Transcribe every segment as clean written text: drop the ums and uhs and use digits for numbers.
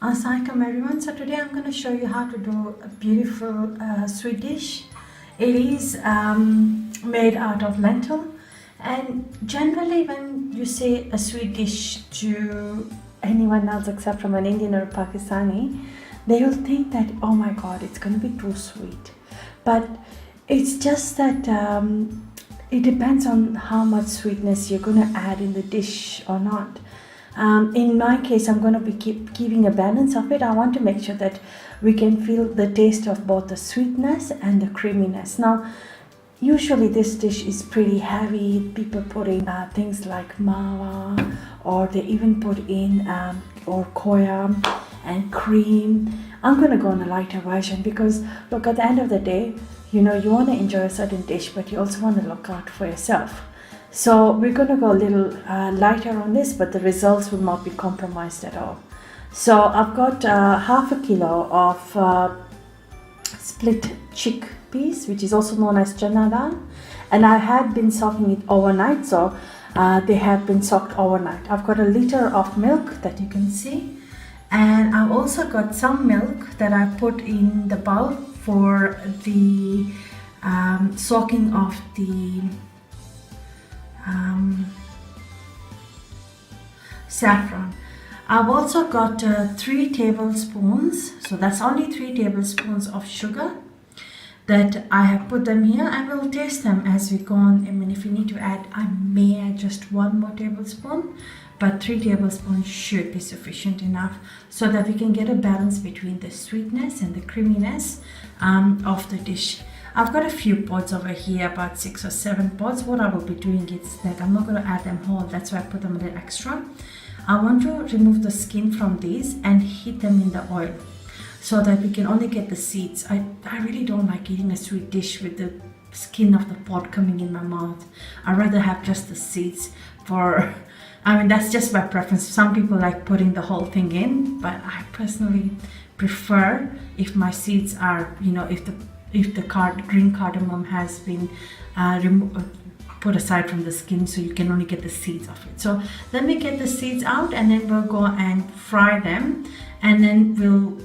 Assalamualaikum everyone. So today I'm going to show you how to do a beautiful sweet dish. It is made out of lentil, and generally when you say a sweet dish to anyone else except from an Indian or Pakistani, they will think that, oh my god, it's going to be too sweet. But it's just that it depends on how much sweetness you're going to add in the dish or not. In my case, I'm going to be keeping a balance of it. I want to make sure that we can feel the taste of both the sweetness and the creaminess. Now, usually this dish is pretty heavy. People put in things like mawa, or they even put in or koya and cream. I'm going to go on a lighter version because, look, at the end of the day, you want to enjoy a certain dish, but you also want to look out for yourself. So we're going to go a little lighter on this, but the results will not be compromised at all. So I've got half a kilo of split chickpeas, which is also known as Channa Dal, and I had been soaking it overnight, so they have been soaked overnight. I've got a liter of milk that you can see, and I've also got some milk that I put in the bowl for the soaking of the saffron. I've also got 3 tablespoons, so that's only 3 tablespoons of sugar that I have put them here. I will taste them as we go on. I mean, if you need to add, I may add just 1 more tablespoon, but 3 tablespoons should be sufficient enough so that we can get a balance between the sweetness and the creaminess of the dish. I've got a few pods over here, about 6 or 7 pods. What I will be doing is that I'm not going to add them whole, that's why I put them a little extra. I want to remove the skin from these and heat them in the oil so that we can only get the seeds. I really don't like eating a sweet dish with the skin of the pod coming in my mouth. I'd rather have just the seeds that's just my preference. Some people like putting the whole thing in, but I personally prefer if my seeds are, if the green cardamom has been put aside from the skin, so you can only get the seeds of it. So let me get the seeds out, and then we'll go and fry them, and then we'll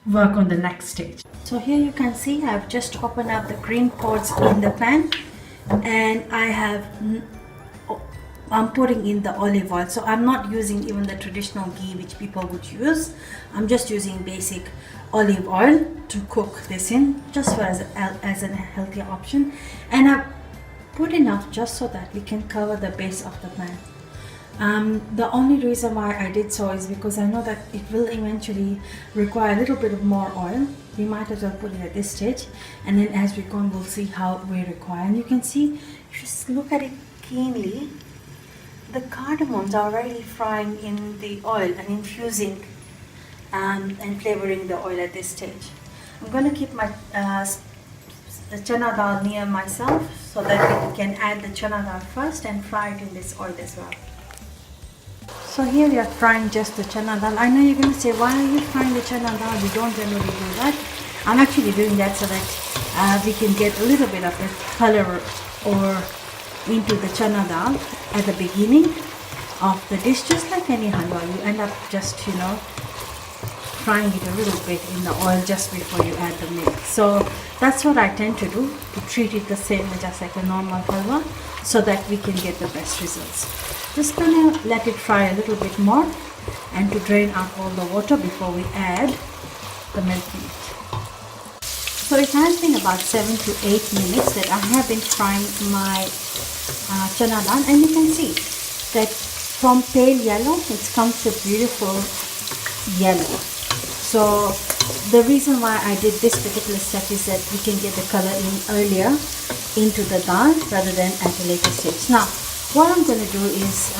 work on the next stage. So here you can see I've just opened up the green pods in the pan, and I'm putting in the olive oil. So I'm not using even the traditional ghee which people would use. I'm just using basic olive oil to cook this in, just for as a healthier option. And I've put enough just so that we can cover the base of the pan. The only reason why I did so is because I know that it will eventually require a little bit of more oil. We might as well put it at this stage, and then as we go on, we'll see how we require. And you can see, if you just look at it keenly, the cardamoms are already frying in the oil and infusing and flavoring the oil at this stage. I'm going to keep my the chana dal near myself so that we can add the chana dal first and fry it in this oil as well. So here we are frying just the chana dal. I know you're going to say, why are you frying the chana dal? We don't generally do that. I'm actually doing that so that we can get a little bit of the color or into the chana dal at the beginning of the dish, just like any halwa. You end up just frying it a little bit in the oil just before you add the milk. So that's what I tend to do, to treat it the same just like a normal halwa, so that we can get the best results. Just gonna let it fry a little bit more and to drain out all the water before we add the milk in it. So it has been about 7 to 8 minutes that I have been frying my chana dal, and you can see that from pale yellow it comes a beautiful yellow. So the reason why I did this particular step is that we can get the color in earlier into the dal rather than at a later stage. Now what I'm going to do is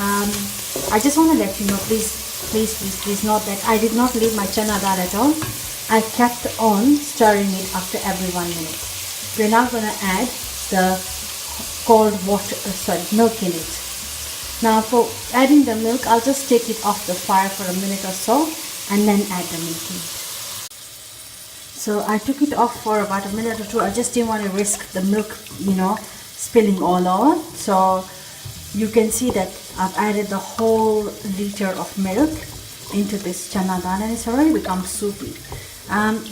I just want to let you know, please note that I did not leave my chana dal at all. I kept on stirring it after every 1 minute. We're now going to add the cold milk in it. Now for adding the milk, I'll just take it off the fire for a minute or so and then add the milk in it. So I took it off for about a minute or two. I just didn't want to risk the milk, spilling all over. So you can see that I've added the whole liter of milk into this chana dal, and it's already become soupy.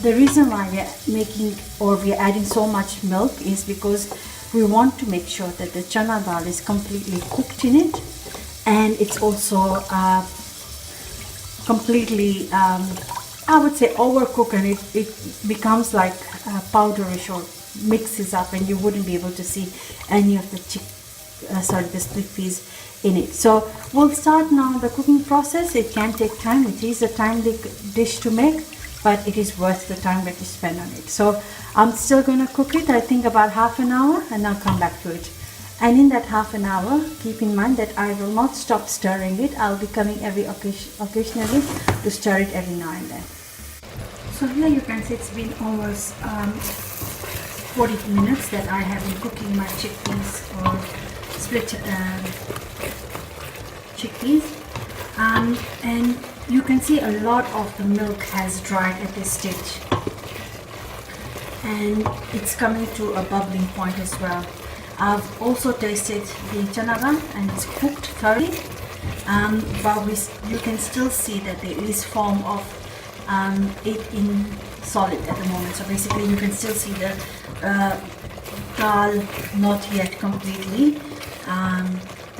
The reason why we are making or we are adding so much milk is because we want to make sure that the chana dal is completely cooked in it, and it's also completely I would say overcooked, and it becomes like powderish or mixes up, and you wouldn't be able to see any of the the split peas in it. So we'll start now the cooking process. It can take time. It is a timely dish to make, but it is worth the time that you spend on it. So I'm still going to cook it, I think about half an hour, and I'll come back to it. And in that half an hour, keep in mind that I will not stop stirring it. I'll be coming occasionally to stir it every now and then. So here you can see it's been almost 40 minutes that I have been cooking my chickpeas or split chickpeas. And you can see a lot of the milk has dried at this stage. And it's coming to a bubbling point as well. I've also tasted the chana dal and it's cooked thoroughly, but you can still see that there is form of it in solid at the moment. So basically you can still see the dal not yet completely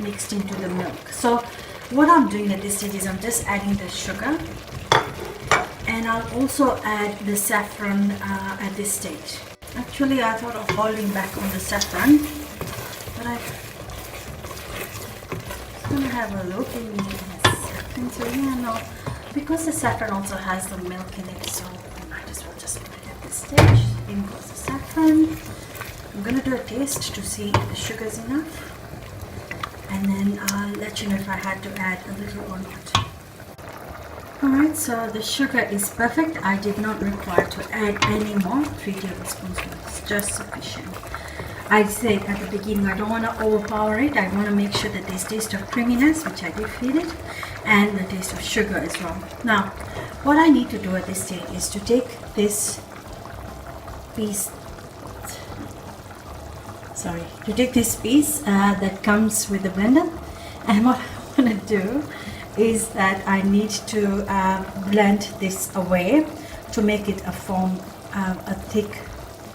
mixed into the milk. So what I'm doing at this stage is I'm just adding the sugar, and I'll also add the saffron at this stage. Actually I thought of holding back on the saffron, but I'm gonna have a look in the saffron. So yeah, no, because the saffron also has the milk in it, so I might as well just put it at this stage. In goes the saffron. I'm gonna do a taste to see if the sugar is enough, and then I'll let you know if I had to add a little or not. Alright, so the sugar is perfect. I did not require to add any more. 3 tablespoons is just sufficient. I said at the beginning I don't want to overpower it. I want to make sure that there's taste of creaminess, which I did feed it, and the taste of sugar as well. Now, what I need to do at this stage is to take this piece, that comes with the blender, and what I want to do is that I need to blend this away to make it a thick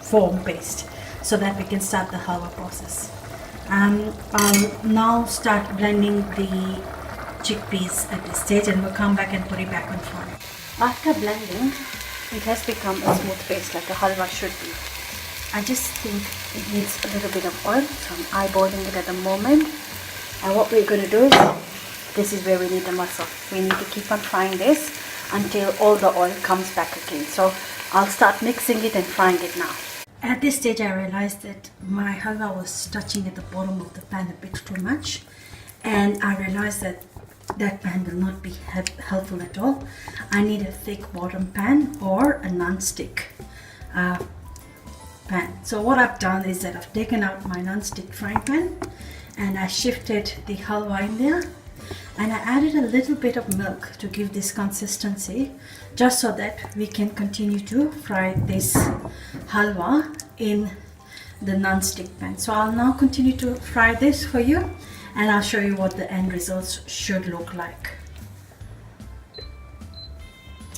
foam paste, so that we can start the halwa process. I'll now start blending the chickpeas at this stage, and we'll come back and put it back on fire. After blending, it has become a smooth paste like a halwa should be. I just think it needs a little bit of oil, so I'm eyeballing it at the moment. And what we're going to do is, this is where we need the muscle. We need to keep on frying this until all the oil comes back again. So I'll start mixing it and frying it now. At this stage I realized that my halwa was touching at the bottom of the pan a bit too much, and I realized that that pan will not be helpful at all. I need a thick bottom pan or a non-stick pan. So what I've done is that I've taken out my non-stick frying pan, and I shifted the halwa in there, and I added a little bit of milk to give this consistency, just so that we can continue to fry this halwa in the non-stick pan. So I'll now continue to fry this for you, and I'll show you what the end results should look like.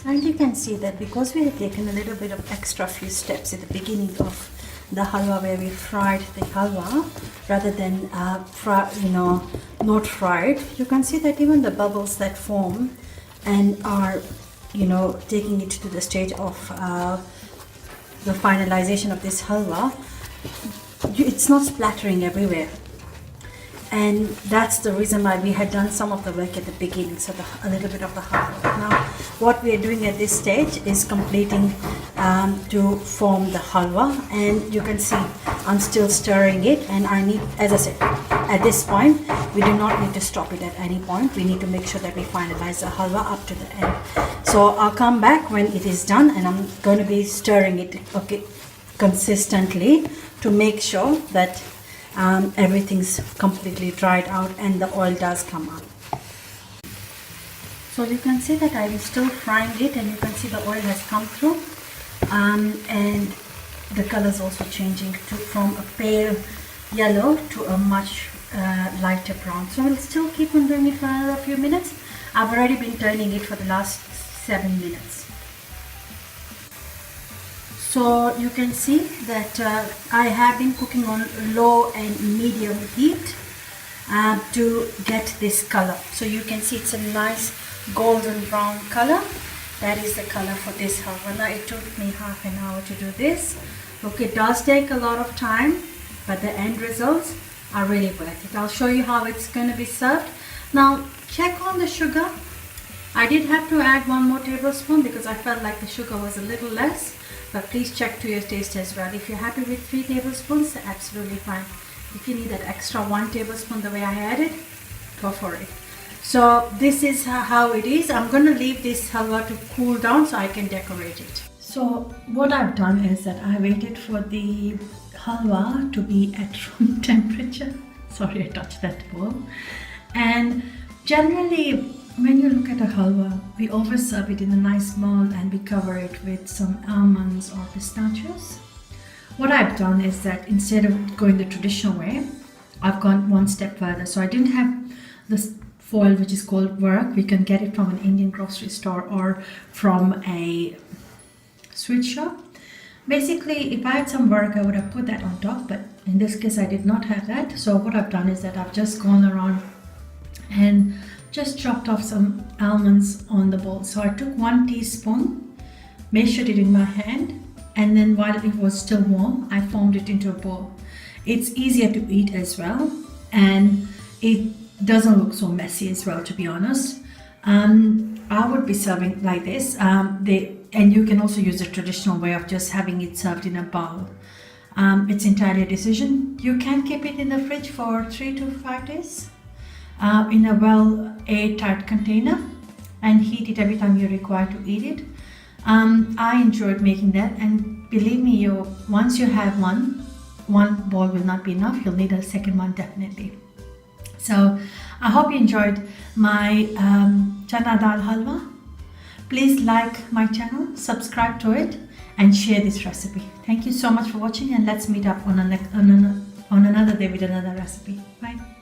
And you can see that because we have taken a little bit of extra few steps at the beginning of the halwa, where we fried the halwa rather than not fried, you can see that even the bubbles that form and are taking it to the stage of the finalization of this halwa, it's not splattering everywhere. And that's the reason why we had done some of the work at the beginning, so a little bit of the halwa. Now what we are doing at this stage is completing to form the halwa, and you can see I'm still stirring it, and I need, as I said, at this point we do not need to stop it at any point. We need to make sure that we finalize the halwa up to the end. So I'll come back when it is done, and I'm going to be stirring it consistently to make sure that everything's completely dried out and the oil does come out. So you can see that I'm still frying it, and you can see the oil has come through, and the color is also changing from a pale yellow to a much lighter brown. So we'll still keep on doing it for another few minutes I've already been turning it for the last 7 minutes. So you can see that I have been cooking on low and medium heat to get this color. So you can see it's a nice golden brown color. That is the color for this halwa. Now it took me half an hour to do this. Look, it does take a lot of time, but the end results are really worth it. I'll show you how it's going to be served. Now check on the sugar. I did have to add 1 more tablespoon because I felt like the sugar was a little less, but please check to your taste as well. If you're happy with 3 tablespoons, absolutely fine. If you need that extra 1 tablespoon the way I added, go for it. So this is how it is. I'm going to leave this halwa to cool down so I can decorate it. So what I've done is that I waited for the halwa to be at room temperature. Sorry, I touched that bowl. And generally, when you look at a halwa, we always serve it in a nice mold and we cover it with some almonds or pistachios. What I've done is that instead of going the traditional way, I've gone one step further. So I didn't have this foil which is called work. We can get it from an Indian grocery store or from a sweet shop. Basically, if I had some work, I would have put that on top, but in this case I did not have that. So what I've done is that I've just gone around and just dropped off some almonds on the bowl. So I took 1 teaspoon, measured it in my hand, and then while it was still warm, I formed it into a ball. It's easier to eat as well, and it doesn't look so messy as well, to be honest. I would be serving like this. And you can also use the traditional way of just having it served in a bowl. It's entirely a decision. You can keep it in the fridge for 3 to 5 days in a well airtight container and heat it every time you require to eat it. I enjoyed making that, and believe me, once you have one bowl will not be enough. You'll need a second one definitely. So I hope you enjoyed my Channa Dal Halwa. Please like my channel, subscribe to it, and share this recipe. Thank you so much for watching, and let's meet up on another day with another recipe. Bye.